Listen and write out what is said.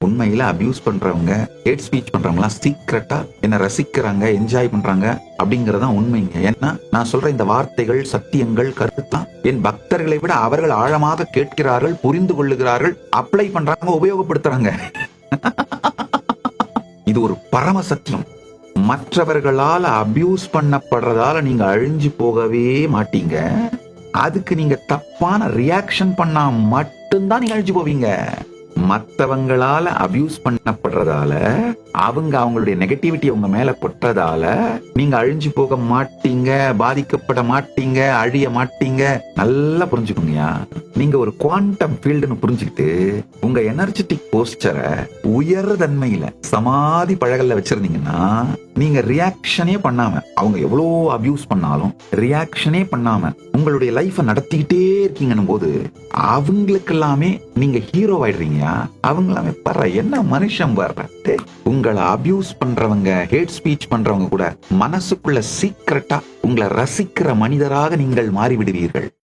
உண்மையில அபியூஸ் பண்றவங்க, hate speech பண்றவங்கலாம் சீக்கிரட்டா என்ன ரசிக்கிறாங்க, என்ஜாய் பண்றாங்க அப்படிங்கறதான் உண்மைங்க. ஏன்னா நான் சொல்ற இந்த வார்த்தைகள், சத்தியங்கள், கருத்துலாம் என் பக்தர்களை விட அவர்கள் ஆழமாக கேட்கிறார்கள், புரிந்து கொள்ளுகிறார்கள், அப்ளை பண்றாங்க, உபயோகப்படுத்துறாங்க. இது ஒரு பரம சத்தியம். மற்றவர்களால அபியூஸ் பண்ணப்படுறதால நீங்க அழிஞ்சு போகவே மாட்டீங்க. அதுக்கு நீங்க தப்பான ரியாக்ஷன் பண்ணா மட்டும்தான் நீங்க அழிஞ்சு போவீங்க. மற்றவங்களால அபியூஸ் பண்ணப்படுறதால, அவங்க அவங்களுடைய நெகட்டிவிட்டி உங்க மேல கொட்டுறதால நீங்க அழிஞ்சு போக மாட்டீங்க, பாதிக்கப்பட மாட்டீங்க, அழிய மாட்டீங்க. நல்லா புரிஞ்சுக்கோங்கயா. நீங்க ஒரு குவாண்டம் ஃபீல்டுன்னு புரிஞ்சுக்கிட்டு உங்க எனர்ஜெட்டிக் போஸ்டரை உயர் தன்மையில சமாதி பழகல்ல வச்சிருந்தீங்கன்னா, நீங்க ரியாக்ஷனே பண்ணாம, அவங்க எவ்வளோ அபியூஸ் பண்ணாலும் ரியாக்ஷனே பண்ணாம உங்களுடைய லைஃப நடத்திக்கிட்டே இருக்கீங்கன்னும் போது அவங்களுக்கு எல்லாமே நீங்க ஹீரோ ஆயிடுறீங்க. அவங்களாமே பாரு என்ன மனுஷன் பாரு. உங்களை அபியூஸ் பண்றவங்க, ஹேட் ஸ்பீச் பண்றவங்க கூட மனசுக்குள்ள சீக்கிரட்டா உங்களை ரசிக்கிற மனிதராக நீங்கள் மாறிவிடுவீர்கள்.